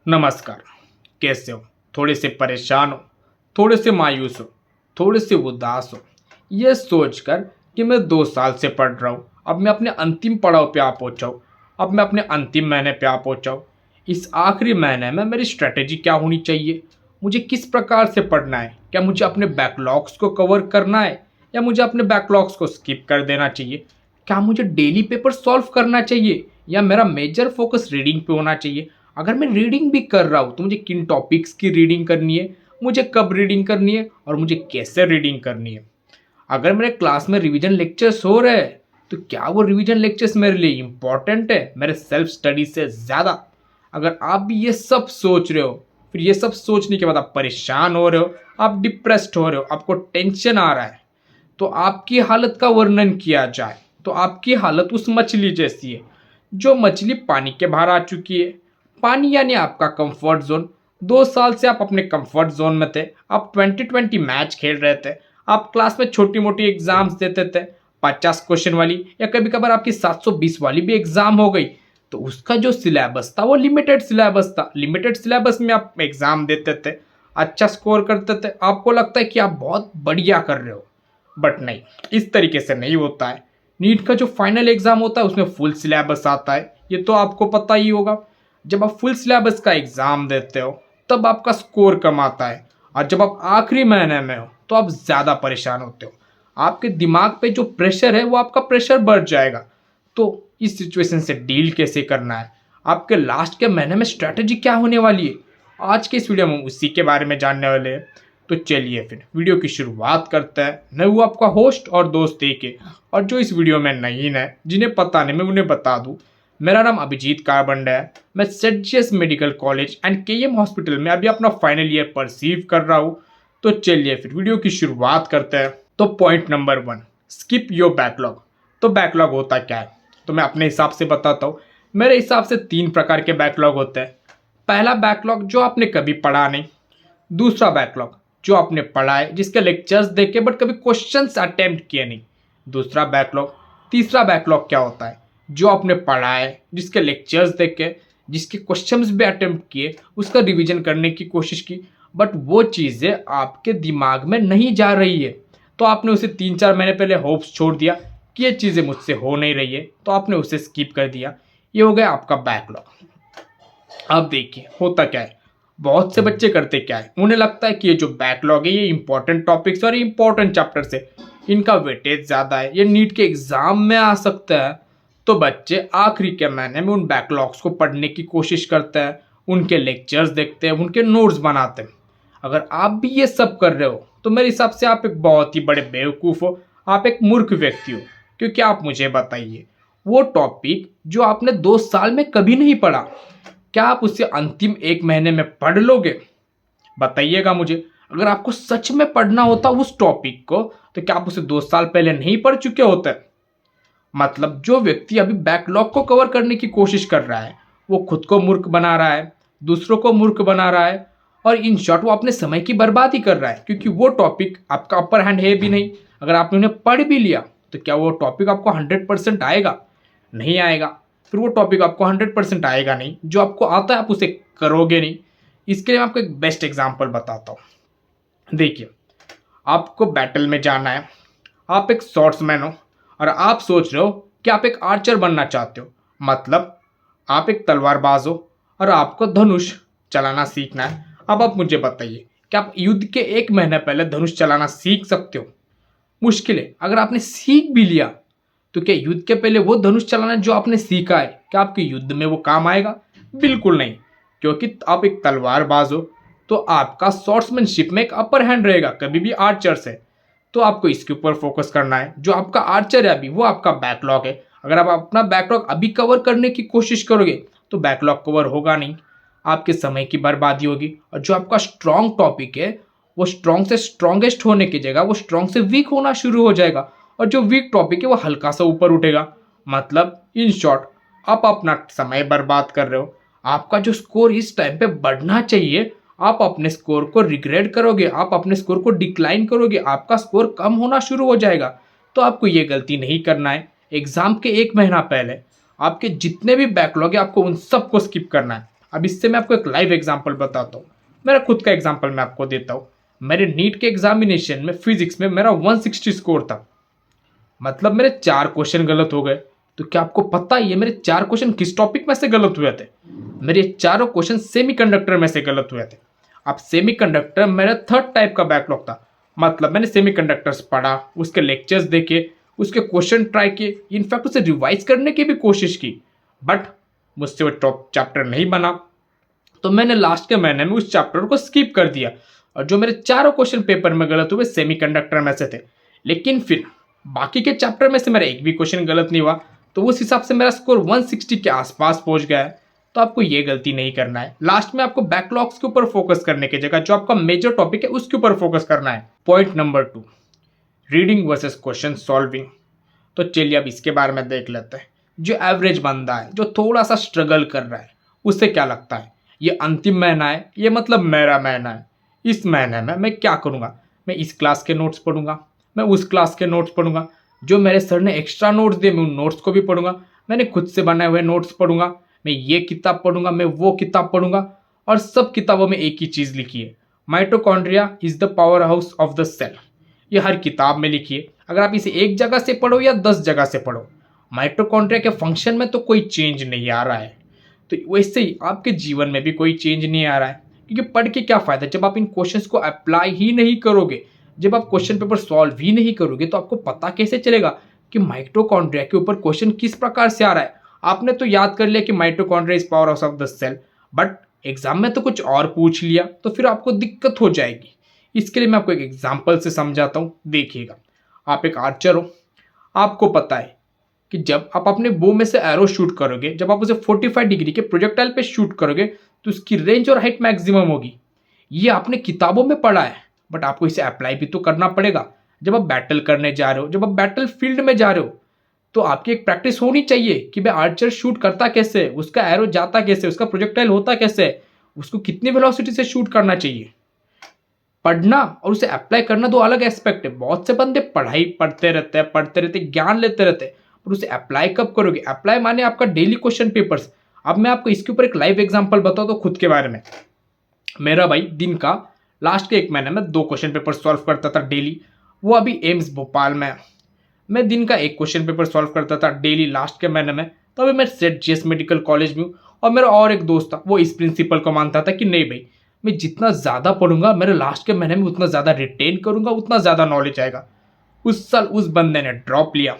नमस्कार। कैसे हो? थोड़े से परेशान हो, थोड़े से मायूस हो, थोड़े से उदास हो, ये सोचकर कि मैं 2 साल से पढ़ रहा हूँ, अब मैं अपने अंतिम पड़ाव पे आ पहुँचा हूँ, अब मैं अपने अंतिम महीने पे आ पहुँचा हूँ। इस आखिरी महीने में मेरी स्ट्रेटेजी क्या होनी चाहिए? मुझे किस प्रकार से पढ़ना है? क्या मुझे अपने बैकलॉग्स को कवर करना है या मुझे अपने बैकलॉग्स को स्किप कर देना चाहिए? क्या मुझे डेली पेपर सॉल्व करना चाहिए या मेरा मेजर फोकस रीडिंग पे होना चाहिए? अगर मैं रीडिंग भी कर रहा हूँ तो मुझे किन टॉपिक्स की रीडिंग करनी है, मुझे कब रीडिंग करनी है और मुझे कैसे रीडिंग करनी है? अगर मेरे क्लास में रिवीजन लेक्चर्स हो रहे हैं तो क्या वो रिवीजन लेक्चर्स मेरे लिए इंपॉर्टेंट है मेरे सेल्फ स्टडी से ज़्यादा? अगर आप भी ये सब सोच रहे हो, फिर ये सब सोचने के बाद आप परेशान हो रहे हो, आप डिप्रेस्ड हो रहे हो, आपको टेंशन आ रहा है, तो आपकी हालत का वर्णन किया जाए तो आपकी हालत उस मछली जैसी है जो मछली पानी के बाहर आ चुकी है। पानी यानी आपका कंफर्ट जोन। 2 साल से आप अपने कंफर्ट जोन में थे, आप 2020 मैच खेल रहे थे, आप क्लास में छोटी मोटी एग्जाम्स देते थे, 50 क्वेश्चन वाली या कभी कभार आपकी 720 वाली भी एग्जाम हो गई, तो उसका जो सिलेबस था वो लिमिटेड सिलेबस था। लिमिटेड सिलेबस में आप एग्जाम देते थे, अच्छा स्कोर करते थे, आपको लगता है कि आप बहुत बढ़िया कर रहे हो, बट नहीं, इस तरीके से नहीं होता है। नीट का जो फाइनल एग्जाम होता है उसमें फुल सिलेबस आता है, ये तो आपको पता ही होगा। जब आप फुल सिलेबस का एग्जाम देते हो तब आपका स्कोर कम आता है, और जब आप आखिरी महीने में हो तो आप ज़्यादा परेशान होते हो। आपके दिमाग पे जो प्रेशर है वो आपका प्रेशर बढ़ जाएगा। तो इस सिचुएशन से डील कैसे करना है, आपके लास्ट के महीने में स्ट्रैटेजी क्या होने वाली है, आज के इस वीडियो में उसी के बारे में जानने वाले हैं। तो चलिए फिर वीडियो की शुरुआत करते हैं। मैं हूँ आपका होस्ट और दोस्त के, और जो इस वीडियो में नवीन है, जिन्हें पता नहीं, मैं उन्हें बता दूँ। मेरा नाम अभिजीत कारबंडा है। मैं Seth medical college and KEM hospital में अभी अपना फाइनल ईयर परसीव कर रहा हूँ। तो चलिए फिर वीडियो की शुरुआत करते हैं। तो point number 1, skip your backlog. तो बैकलॉग होता क्या है, तो मैं अपने हिसाब से बताता हूँ। मेरे हिसाब से 3 प्रकार के बैकलॉग होते हैं। पहला बैकलॉग जो आपने कभी पढ़ा नहीं, दूसरा बैकलॉग जो आपने पढ़ा है जिसके लेक्चर्स देखे बट कभी क्वेश्चंस अटेम्प्ट किए नहीं, दूसरा बैकलॉग। तीसरा बैकलॉग क्या होता है, जो आपने पढ़ा है जिसके लेक्चर्स देखे, जिसके क्वेश्चंस भी अटेम्प्ट किए, उसका रिवीजन करने की कोशिश की, बट वो चीज़ें आपके दिमाग में नहीं जा रही है, तो आपने उसे 3-4 महीने पहले होप्स छोड़ दिया कि ये चीज़ें मुझसे हो नहीं रही है, तो आपने उसे स्किप कर दिया। ये हो गया आपका बैकलॉग। अब देखिए होता क्या है, बहुत से बच्चे करते क्या है, उन्हें लगता है कि ये जो बैकलॉग है ये इंपॉर्टेंट टॉपिक्स और इंपॉर्टेंट चैप्टर्स है, इनका वेटेज ज़्यादा है, ये नीट के एग्जाम में आ सकता है। तो बच्चे आखिरी के महीने में उन बैकलॉग्स को पढ़ने की कोशिश करते हैं, उनके लेक्चर्स देखते हैं, उनके नोट्स बनाते हैं। अगर आप भी ये सब कर रहे हो तो मेरे हिसाब से आप एक बहुत ही बड़े बेवकूफ़ हो, आप एक मूर्ख व्यक्ति हो। क्योंकि आप मुझे बताइए, वो टॉपिक जो आपने 2 साल में कभी नहीं पढ़ा, क्या आप उसे अंतिम 1 महीने में पढ़ लोगे? बताइएगा मुझे। अगर आपको सच में पढ़ना होता उस टॉपिक को, तो क्या आप उसे 2 साल पहले नहीं पढ़ चुके होते? मतलब जो व्यक्ति अभी बैकलॉग को कवर करने की कोशिश कर रहा है, वो खुद को मूर्ख बना रहा है, दूसरों को मूर्ख बना रहा है, और इन शॉर्ट वो अपने समय की बर्बादी कर रहा है, क्योंकि वो टॉपिक आपका अपर हैंड है भी नहीं। अगर आपने उन्हें पढ़ भी लिया तो क्या वो टॉपिक आपको 100% आएगा? नहीं आएगा। फिर वो टॉपिक आपको 100% आएगा नहीं, जो आपको आता है आप उसे करोगे नहीं। इसके लिए मैं आपको एक बेस्ट एग्जाम्पल बताता हूँ। देखिए, आपको बैटल में जाना है, आप एक स्वॉर्ड्समैन हो और आप सोच रहे हो कि आप एक आर्चर बनना चाहते हो, मतलब आप एक तलवारबाज हो और आपको धनुष चलाना सीखना है। अब आप मुझे बताइए, क्या आप युद्ध के 1 महीने पहले धनुष चलाना सीख सकते हो? मुश्किल है। अगर आपने सीख भी लिया तो क्या युद्ध के पहले वो धनुष चलाना जो आपने सीखा है, क्या आपके युद्ध में वो काम आएगा? बिल्कुल नहीं। क्योंकि आप एक तलवारबाज हो तो आपका स्वॉर्ड्समैनशिप में एक अपर हैंड रहेगा, कभी भी आर्चर से। तो आपको इसके ऊपर फोकस करना है। जो आपका आर्चर है अभी, वो आपका बैकलॉग है। अगर आप अपना बैकलॉग अभी कवर करने की कोशिश करोगे तो बैकलॉग कवर होगा नहीं, आपके समय की बर्बादी होगी। और जो आपका स्ट्रॉन्ग टॉपिक है, वो स्ट्रॉन्ग से स्ट्रॉन्गेस्ट होने की जगह वो स्ट्रॉन्ग से वीक होना शुरू हो जाएगा, और जो वीक टॉपिक है वो हल्का सा ऊपर उठेगा। मतलब इन शॉर्ट, आप अपना समय बर्बाद कर रहे हो। आपका जो स्कोर इस टाइम पे बढ़ना चाहिए, आप अपने स्कोर को रिग्रेड करोगे, आप अपने स्कोर को डिक्लाइन करोगे, आपका स्कोर कम होना शुरू हो जाएगा। तो आपको ये गलती नहीं करना है। एग्जाम के 1 महीना पहले आपके जितने भी बैकलॉग है आपको उन सबको स्किप करना है। अब इससे मैं आपको एक लाइव एग्जांपल बताता हूँ। मेरा खुद का एग्जांपल मैं आपको देता हूँ। मेरे नीट के एग्जामिनेशन में फिजिक्स में मेरा 160 स्कोर था। मतलब मेरे 4 क्वेश्चन गलत हो गए। तो क्या आपको पता ही है मेरे 4 क्वेश्चन किस टॉपिक में से गलत हुए थे? मेरे चारों क्वेश्चन सेमीकंडक्टर में से गलत हुए थे। अब सेमीकंडक्टर मेरा थर्ड टाइप का बैकलॉग था। मतलब मैंने सेमीकंडक्टर्स पढ़ा, उसके लेक्चर्स देखे, उसके क्वेश्चन ट्राई किए, इनफैक्ट उसे रिवाइज करने की भी कोशिश की, बट मुझसे वो टॉप चैप्टर नहीं बना। तो मैंने लास्ट के महीने में उस चैप्टर को स्किप कर दिया और जो मेरे चारों क्वेश्चन पेपर में गलत हुए सेमीकंडक्टर में से थे। लेकिन फिर बाकी के चैप्टर में से मेरा एक भी क्वेश्चन गलत नहीं हुआ, तो उस हिसाब से मेरा स्कोर 160 के आसपास पहुंच गया है। तो आपको ये गलती नहीं करना है। लास्ट में आपको बैकलॉग्स के ऊपर फोकस करने की जगह जो आपका मेजर टॉपिक है उसके ऊपर फोकस करना है। Point number 2, reading versus question solving. तो चलिए अब इसके बारे में देख लेते हैं। जो एवरेज बंदा है, जो थोड़ा सा स्ट्रगल कर रहा है, उससे क्या लगता है ये अंतिम महीना है, ये मतलब मेरा महीना है, इस महीने में मैं क्या करूँगा? मैं इस क्लास के नोट्स पढ़ूंगा, मैं उस क्लास के नोट्स पढ़ूंगा, जो मेरे सर ने एक्स्ट्रा नोट्स दिए मैं उन नोट्स को भी पढ़ूंगा, मैंने खुद से बनाए हुए नोट्स पढ़ूंगा, मैं ये किताब पढ़ूंगा, मैं वो किताब पढ़ूंगा। और सब किताबों में एक ही चीज़ लिखी है, mitochondria is the powerhouse of the cell. ये हर किताब में लिखी है। अगर आप इसे एक जगह से पढ़ो या 10 जगह से पढ़ो, माइटोकॉन्ड्रिया के फंक्शन में तो कोई चेंज नहीं आ रहा है। तो वैसे ही आपके जीवन में भी कोई चेंज नहीं आ रहा है, क्योंकि पढ़ के क्या फ़ायदा जब आप इन क्वेश्चंस को अप्लाई ही नहीं करोगे, जब आप क्वेश्चन पेपर सॉल्व ही नहीं करोगे, तो आपको पता कैसे चलेगा कि माइटोकॉन्ड्रिया के ऊपर क्वेश्चन किस प्रकार से आ रहा है? आपने तो याद कर लिया कि mitochondria is powerhouse of the cell, but exam में तो कुछ और पूछ लिया, तो फिर आपको दिक्कत हो जाएगी। इसके लिए मैं आपको एक एग्जाम्पल से समझाता हूँ, देखिएगा। आप एक आर्चर हो, आपको पता है कि जब आप अपने बो में से एरो शूट करोगे, जब आप उसे 45 डिग्री के प्रोजेक्टाइल पे शूट करोगे, तो उसकी रेंज और हाइट मैक्सिमम होगी। ये आपने किताबों में पढ़ा है, बट आपको इसे अप्लाई भी तो करना पड़ेगा। जब आप बैटल करने जा रहे हो, जब आप बैटल फील्ड में जा रहे हो, तो आपकी एक प्रैक्टिस होनी चाहिए कि भाई आर्चर शूट करता कैसे, उसका एरो जाता कैसे, उसका प्रोजेक्टाइल होता कैसे, उसको कितनी वेलोसिटी से शूट करना चाहिए। पढ़ना और उसे अप्लाई करना दो अलग एस्पेक्ट है। बहुत से बंदे पढ़ाई पढ़ते रहते ज्ञान लेते रहते हैं, पर उसे अप्लाई कब करोगे? अप्लाई माने आपका डेली क्वेश्चन पेपर्स। अब मैं आपको इसके ऊपर एक लाइव एग्जांपल बताता हूँ खुद के बारे में। मेरा भाई दिन का लास्ट के 1 महीने में 2 क्वेश्चन पेपर सॉल्व करता था डेली। वो अभी एम्स भोपाल में है। मैं दिन का 1 क्वेश्चन पेपर सॉल्व करता था डेली लास्ट के महीने में। तो अभी मैं सेट जीएस मेडिकल कॉलेज में हूँ, और मेरा और एक दोस्त था, वो इस प्रिंसिपल को मानता था कि नहीं भाई, मैं जितना ज़्यादा पढ़ूंगा मेरे लास्ट के महीने में उतना ज़्यादा रिटेन करूंगा, उतना ज़्यादा नॉलेज आएगा। उस साल उस बंदे ने ड्रॉप लिया।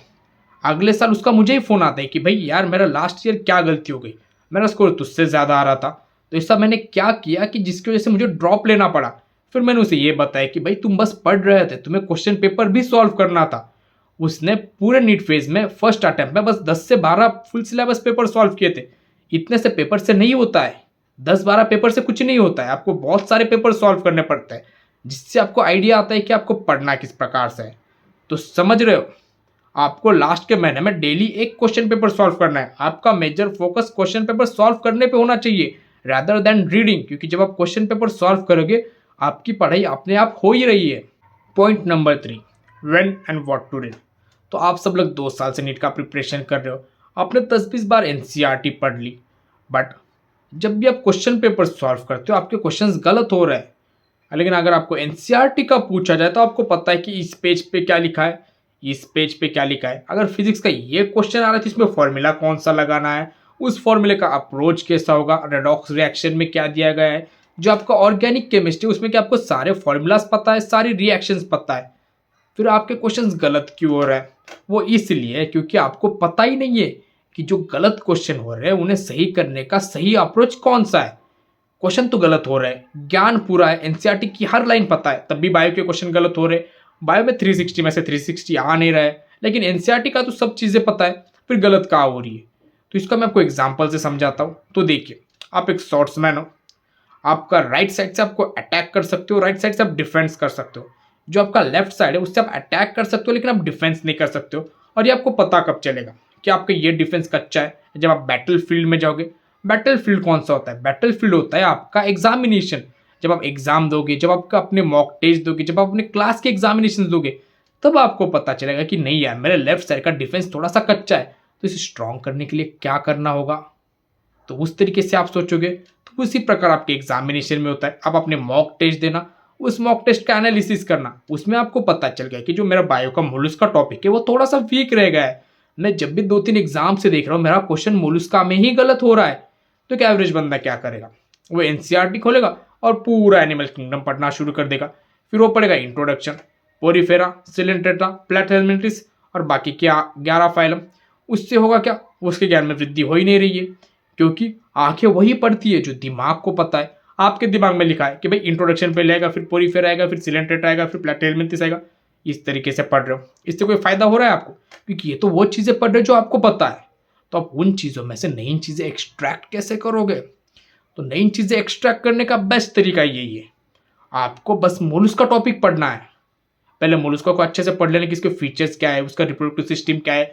अगले साल उसका मुझे ही फ़ोन आता है कि भाई यार मेरा लास्ट ईयर क्या गलती हो गई, मेरा स्कोर तुझसे ज़्यादा आ रहा था, तो ऐसा मैंने क्या किया कि जिसकी वजह से मुझे ड्रॉप लेना पड़ा। फिर मैंने उसे ये बताया कि भाई तुम बस पढ़ रहे थे, तुम्हें क्वेश्चन पेपर भी सॉल्व करना था। उसने पूरे नीट फेज में फर्स्ट अटेम्प्ट में बस 10 से 12 फुल सिलेबस पेपर सॉल्व किए थे। इतने से पेपर से नहीं होता है, 10-12 पेपर से कुछ नहीं होता है, आपको बहुत सारे पेपर सॉल्व करने पड़ते हैं, जिससे आपको आइडिया आता है कि आपको पढ़ना किस प्रकार से है। तो समझ रहे हो, आपको लास्ट के महीने में डेली एक क्वेश्चन पेपर सॉल्व करना है। आपका major focus question paper solve करने पे होना चाहिए रादर देन रीडिंग, क्योंकि जब आप क्वेश्चन पेपर सॉल्व करोगे आपकी पढ़ाई अपने आप हो ही रही है। Point number 3, when and what to read. तो आप सब लोग 2 साल से नीट का प्रिपरेशन कर रहे हो, आपने 10-20 बार एनसीईआरटी पढ़ ली, बट जब भी आप क्वेश्चन पेपर सॉल्व करते हो आपके क्वेश्चंस गलत हो रहे हैं। लेकिन अगर आपको एनसीईआरटी का पूछा जाए तो आपको पता है कि इस पेज पे क्या लिखा है, इस पेज पे क्या लिखा है। अगर फिजिक्स का ये क्वेश्चन आ रहा है तो इसमें फॉर्मूला कौन सा लगाना है, उस फॉर्मूले का अप्रोच कैसा होगा, रेडॉक्स रिएक्शन में क्या दिया गया है, जो आपका ऑर्गेनिक केमिस्ट्री उसमें क्या आपको सारे फॉर्मूलाज पता है, सारी रिएक्शंस पता है, फिर आपके क्वेश्चंस गलत क्यों हो रहे हैं? वो इसलिए क्योंकि आपको पता ही नहीं है कि जो गलत क्वेश्चन हो रहे हैं उन्हें सही करने का सही अप्रोच कौन सा है। क्वेश्चन तो गलत हो रहे हैं, ज्ञान पूरा है, एनसीईआरटी की हर लाइन पता है, तब भी बायो के क्वेश्चन गलत हो रहे हैं। बायो में 360 में से 360 आ नहीं रहा है, लेकिन एनसीईआरटी का तो सब चीज़ें पता है, फिर गलत कहाँ हो रही है? तो इसका मैं आपको एग्जाम्पल से समझाता हूँ। तो देखिए, आप एक शॉर्ट्समैन हो, आपका राइट साइड से आपको अटैक कर सकते हो, राइट साइड से आप डिफेंस कर सकते हो। जो आपका लेफ्ट साइड है उससे आप अटैक कर सकते हो, लेकिन आप डिफेंस नहीं कर सकते हो। और ये आपको पता कब चलेगा कि आपका ये डिफेंस कच्चा है? जब आप बैटल फील्ड में जाओगे। बैटल फील्ड कौन सा होता है? बैटल फील्ड होता है आपका एग्जामिनेशन। जब आप एग्जाम दोगे, जब आपका अपने मॉक टेस्ट दोगे, जब आप अपने क्लास के एग्जामिनेशन दोगे, तब आपको पता चलेगा कि नहीं यार मेरे लेफ्ट साइड का डिफेंस थोड़ा सा कच्चा है, तो इसे स्ट्रॉन्ग करने के लिए क्या करना होगा। तो उस तरीके से आप सोचोगे तो तो उसी प्रकार आपके एग्जामिनेशन में होता है। आप अपने मॉक टेस्ट देना, उस मॉक टेस्ट का एनालिसिस करना, उसमें आपको पता चल गया कि जो मेरा बायो का मोलस्क का टॉपिक है वो थोड़ा सा वीक रह गया है। मैं जब भी 2-3 एग्जाम से देख रहा हूँ मेरा क्वेश्चन मोलस्का में ही गलत हो रहा है, तो एक एवरेज बंदा क्या करेगा, वो एनसीईआरटी खोलेगा और पूरा एनिमल किंगडम पढ़ना शुरू कर देगा। फिर वो पढ़ेगा इंट्रोडक्शन, पोरीफेरा, सिलेंटेट्रा, प्लेटहेलमिंथ्रिस और बाकी क्या 11 फाइलम। उससे होगा क्या, उसके ज्ञान में वृद्धि हो ही नहीं रही है, क्योंकि आंखें वही पढ़ती है जो दिमाग को पता है। आपके दिमाग में लिखा है कि भाई इंट्रोडक्शन पे आएगा, फिर पोरीफेरा आएगा, फिर सिलेंटेट्रा आएगा, फिर प्लेटहेलमिंथ्रिस आएगा। इस तरीके से पढ़ रहे हो, इससे कोई फायदा हो रहा है आपको? क्योंकि ये तो वो चीजें पढ़ रहे हो जो आपको पता है। तो आप उन चीजों में से नई चीजें एक्सट्रैक्ट कैसे करोगे? तो नई चीजें एक्सट्रैक्ट करने का बेस्ट तरीका यही है, आपको बस मोलस्क का टॉपिक पढ़ना है। पहले मोलस्का को अच्छे से पढ़ लेना कि इसके फीचर्स क्या है, उसका रिप्रोडक्टिव सिस्टम क्या है,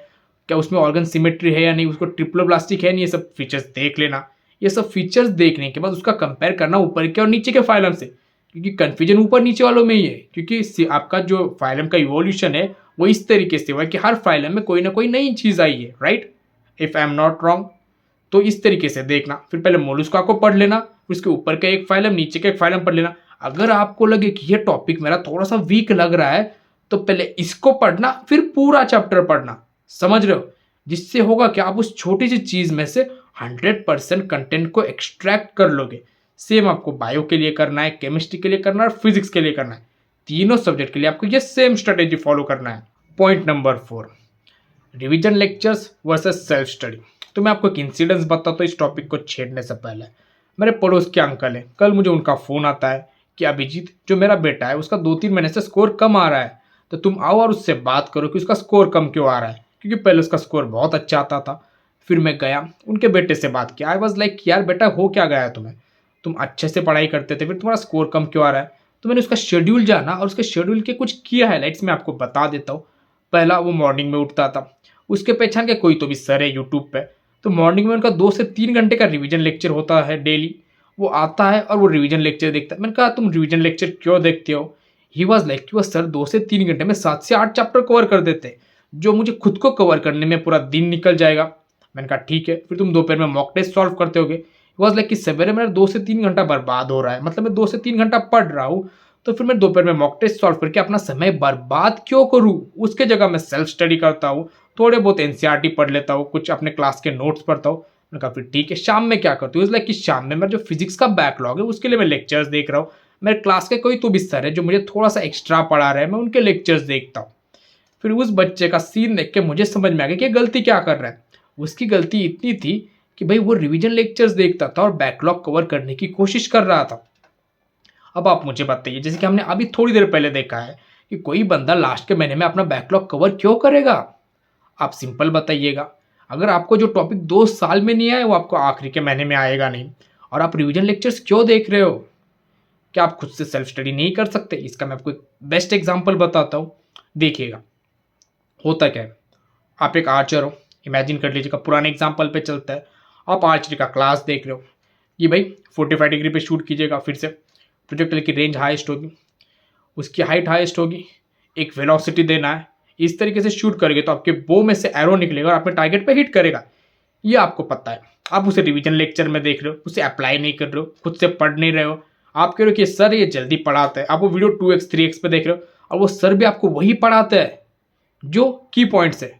क्या उसमें ऑर्गन सिमेट्री है या नहीं, उसको ट्रिप्लोब्लास्टिक है नहीं, ये सब फीचर्स देख लेना। ये सब फीचर्स देखने के बाद उसका कंपेयर करना ऊपर के और नीचे के फाइलम से, क्योंकि कन्फ्यूजन ऊपर नीचे वालों में ही है। क्योंकि आपका जो फाइलम का इवोल्यूशन है वो इस तरीके से हुआ है कि हर फाइलम में कोई ना कोई नई चीज़ आई है, right, if I am not wrong. तो इस तरीके से देखना, फिर पहले मोलस्का को पढ़ लेना, उसके ऊपर का एक फाइलम, नीचे का एक फाइलम पढ़ लेना। अगर आपको लगे कि ये टॉपिक मेरा थोड़ा सा वीक लग रहा है तो पहले इसको पढ़ना, फिर पूरा चैप्टर पढ़ना, समझ रहे हो? जिससे होगा कि आप उस छोटी सी चीज में से 100% कंटेंट को एक्सट्रैक्ट कर लोगे। सेम आपको बायो के लिए करना है, केमिस्ट्री के लिए करना है और फिजिक्स के लिए करना है। तीनों सब्जेक्ट के लिए आपको ये सेम स्ट्रेटेजी फॉलो करना है। Point number 4, revision lectures versus self study. तो मैं आपको एक इंसिडेंस बताता हूँ इस टॉपिक को छेड़ने से पहले। मेरे पड़ोस के अंकल हैं, कल मुझे उनका फ़ोन आता है कि अभिजीत, जो मेरा बेटा है उसका 2-3 महीने से स्कोर कम आ रहा है, तो तुम आओ और उससे बात करो कि उसका स्कोर कम क्यों आ रहा है, क्योंकि पहले उसका स्कोर बहुत अच्छा आता था। फिर मैं गया, उनके बेटे से बात किया। आई वॉज लाइक यार बेटा, हो क्या गया है तुम्हें, तुम अच्छे से पढ़ाई करते थे, फिर तुम्हारा स्कोर कम क्यों आ रहा है? तो मैंने उसका शेड्यूल जाना और उसके शेड्यूल के कुछ की हाईलाइट्स मैं आपको बता देता हूँ। पहला, वो मॉर्निंग में उठता था, उसके पहचान के कोई तो भी सर है यूट्यूब पे, तो मॉर्निंग में उनका 2 से 3 घंटे का रिवीजन लेक्चर होता है डेली। वो आता है और वो रिवीजन लेक्चर देखता है। मैंने कहा तुम रिवीजन लेक्चर क्यों देखते हो? ही वॉज लाइक कि वो सर 2 से 3 घंटे में 7 से 8 चैप्टर कवर कर देते, जो मुझे खुद को कवर करने में पूरा दिन निकल जाएगा। मैंने कहा ठीक है, फिर तुम दोपहर में मॉक टेस्ट सॉल्व करते होगे। वॉज लाइक कि सवेरे मेरा 2 से 3 घंटा बर्बाद हो रहा है, मतलब मैं 2 से 3 घंटा पढ़ रहा हूँ, तो फिर मैं दोपहर में मॉक टेस्ट सॉल्व करके अपना समय बर्बाद क्यों करूँ? उसके जगह मैं सेल्फ स्टडी करता हूँ, थोड़े बहुत एनसीईआरटी पढ़ लेता हूँ, कुछ अपने क्लास के नोट्स पढ़ता हूँ। मैंने कहा फिर ठीक है, शाम में क्या करती हूँ? लाइक कि शाम में मेरा जो फिजिक्स का बैकलॉग है उसके लिए मैं लेक्चर्स देख रहा हूँ। मेरे क्लास के कोई तो भी सर है जो मुझे थोड़ा सा एक्स्ट्रा पढ़ा रहे हैं, मैं उनके लेक्चर्स देखता हूँ। फिर उस बच्चे का सीन देख के मुझे समझ में आ गया कि गलती क्या कर रहा है। उसकी गलती इतनी थी कि भाई वो रिवीजन लेक्चर्स देखता था और बैकलॉग कवर करने की कोशिश कर रहा था। अब आप मुझे बताइए, जैसे कि हमने अभी थोड़ी देर पहले देखा है कि कोई बंदा लास्ट के महीने में अपना बैकलॉग कवर क्यों करेगा? आप सिंपल बताइएगा। अगर आपको जो टॉपिक 2 साल में नहीं आया वो आपको आखिरी के महीने में आएगा नहीं। और आप रिवीजन लेक्चर्स क्यों देख रहे हो? क्या आप खुद से सेल्फ स्टडी नहीं कर सकते? इसका मैं आपको एक बेस्ट एग्जांपल बताता हूँ, देखिएगा। होता क्या है, आप एक आर्चर हो, इमेजिन कर लीजिएगा, पुराने एग्जाम्पल पे चलता है। आप आर्चरी का क्लास देख रहे हो कि भाई 45 डिग्री पे शूट कीजिएगा, फिर से प्रोजेक्टाइल की रेंज हाईएस्ट होगी, उसकी हाइट हाईएस्ट होगी, एक वेलोसिटी देना है, इस तरीके से शूट करेंगे तो आपके बो में से एरो निकलेगा और अपने टारगेट पे हिट करेगा। ये आपको पता है, आप उसे रिवीजन लेक्चर में देख रहे हो, उसे अप्लाई नहीं कर रहे हो, खुद से पढ़ नहीं रहे हो। आप कह रहे हो कि सर ये जल्दी पढ़ाता है, आप वो वीडियो 2x 3x पे देख रहे हो और वो सर भी आपको वही पढ़ाता है जो की पॉइंट्स है।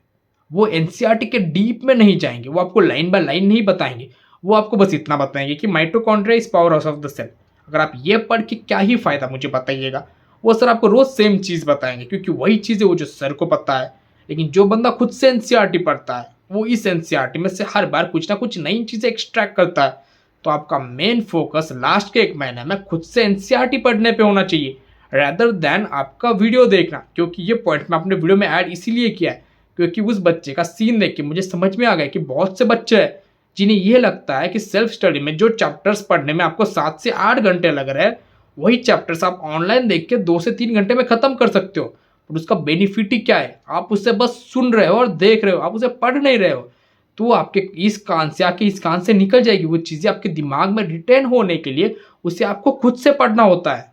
वो एनसीईआरटी के डीप में नहीं जाएंगे, वो आपको लाइन बाय लाइन नहीं बताएंगे, वो आपको बस इतना बताएंगे कि mitochondria is powerhouse of the cell. अगर आप ये पढ़ के क्या ही फायदा, मुझे बताइएगा। वो सर आपको रोज सेम चीज़ बताएंगे क्योंकि वही चीज़ है वो जो सर को पता है। लेकिन जो बंदा खुद से एनसीईआरटी पढ़ता है वो इस एनसीईआरटी में से हर बार कुछ ना कुछ नई चीज़ें एक्सट्रैक्ट करता है। तो आपका मेन फोकस लास्ट के 1 महीने में खुद से एनसीईआरटी पढ़ने पे होना चाहिए रैदर देन आपका वीडियो देखना। क्योंकि ये पॉइंट मैं अपने वीडियो में ऐड इसीलिए किया है क्योंकि उस बच्चे का सीन देख के मुझे समझ में आ गया कि बहुत से बच्चे हैं जिन्हें ये लगता है कि सेल्फ स्टडी में जो चैप्टर्स पढ़ने में आपको 7 से 8 घंटे लग रहे हैं वही चैप्टर्स आप ऑनलाइन देख के 2 से 3 घंटे में खत्म कर सकते हो। और उसका बेनिफिट ही क्या है? आप उसे बस सुन रहे हो और देख रहे हो, आप उसे पढ़ नहीं रहे हो। तो आपके इस कान से आके इस कान से निकल जाएगी वो चीज़ें। आपके दिमाग में रिटेन होने के लिए उसे आपको खुद से पढ़ना होता है।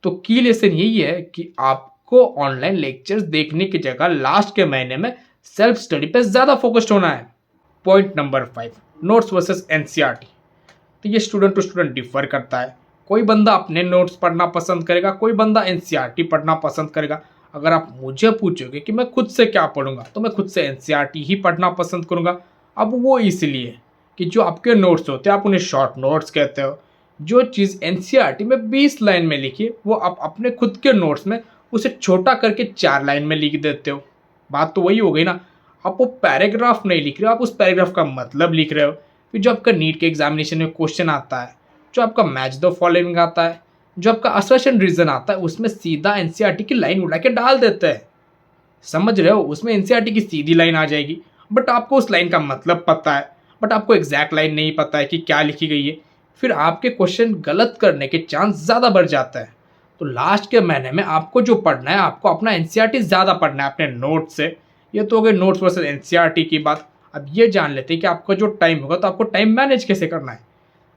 तो की लेसन यही है कि आपको ऑनलाइन लेक्चर्स देखने की जगह लास्ट के महीने में सेल्फ स्टडी पे ज़्यादा फोकस्ड होना है। Point number 5, notes versus NCERT. तो ये स्टूडेंट टू स्टूडेंट डिफर करता है। कोई बंदा अपने नोट्स पढ़ना पसंद करेगा, कोई बंदा एनसीईआरटी पढ़ना पसंद करेगा। अगर आप मुझे पूछोगे कि मैं खुद से क्या पढ़ूंगा, तो मैं खुद से एनसीईआरटी ही पढ़ना पसंद करूंगा। अब वो इसलिए कि जो आपके नोट्स होते हैं आप उन्हें शॉर्ट नोट्स कहते हो। जो चीज़ एनसीईआरटी में 20 लाइन में लिखी है वो आप अपने खुद के नोट्स में उसे छोटा करके 4 लाइन में लिख देते हो। बात तो वही हो गई ना। आप वो पैराग्राफ नहीं लिख रहे हो, आप उस पैराग्राफ का मतलब लिख रहे हो। फिर जो आपका नीट के एग्जामिनेशन में क्वेश्चन आता है, जो आपका मैच द फॉलोइंग आता है, जो आपका असर्शन रीजन आता है, उसमें सीधा एनसीईआरटी की लाइन उड़ा के डाल देते हैं। समझ रहे हो, उसमें एनसीईआरटी की सीधी लाइन आ जाएगी, बट आपको उस लाइन का मतलब पता है, बट आपको एग्जैक्ट लाइन नहीं पता है कि क्या लिखी गई है। फिर आपके क्वेश्चन गलत करने के चांस ज़्यादा बढ़ जाता है। तो लास्ट के महीने में आपको जो पढ़ना है, आपको अपना एनसीईआरटी ज़्यादा पढ़ना है अपने नोट से। ये तो हो गई नोट्स वर्सेस एनसीईआरटी की बात। अब ये जान लेते हैं कि आपका जो टाइम होगा तो आपको टाइम मैनेज कैसे करना है।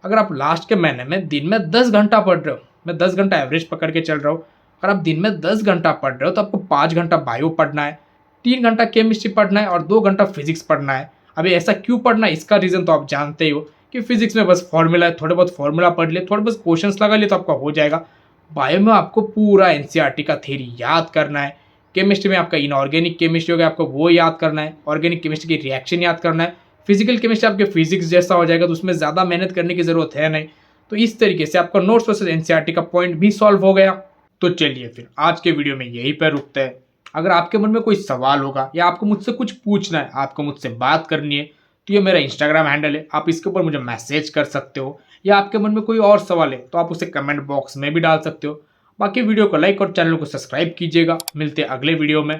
अगर आप लास्ट के महीने में दिन में 10 घंटा पढ़ रहे हो, मैं 10 घंटा एवरेज पकड़ के चल रहा हूँ, अगर आप दिन में 10 घंटा पढ़ रहे हो तो आपको 5 घंटा बायो पढ़ना है, 3 घंटा केमिस्ट्री पढ़ना है और 2 घंटा फिजिक्स पढ़ना है। अभी ऐसा क्यों पढ़ना है, इसका रीज़न तो आप जानते ही हो कि फिजिक्स में बस फॉर्मूला है, थोड़े बहुत फॉर्मूला पढ़ लिए, थोड़े बहुत क्वेश्चंस लगा लिए तो आपका हो जाएगा। बायो में आपको पूरा एनसीईआरटी का थ्योरी याद करना है। केमिस्ट्री में आपका इनऑर्गेनिक केमिस्ट्री हो गया, आपको वो याद करना है। ऑर्गेनिक केमिस्ट्री की रिएक्शन याद करना है। फिजिकल केमिस्ट्री आपके फिजिक्स जैसा हो जाएगा, तो उसमें ज़्यादा मेहनत करने की ज़रूरत है नहीं। तो इस तरीके से आपका नोट्स वर्सेस एनसीईआरटी का पॉइंट भी सॉल्व हो गया। तो चलिए फिर आज के वीडियो में यहीं पर रुकते हैं। अगर आपके मन में कोई सवाल होगा या आपको मुझसे कुछ पूछना है, आपको मुझसे बात करनी है, तो ये मेरा इंस्टाग्राम हैंडल है, आप इसके ऊपर मुझे मैसेज कर सकते हो। या आपके मन में कोई और सवाल है तो आप उसे कमेंट बॉक्स में भी डाल सकते हो। बाकी वीडियो को लाइक और चैनल को सब्सक्राइब कीजिएगा। मिलते हैं अगले वीडियो में।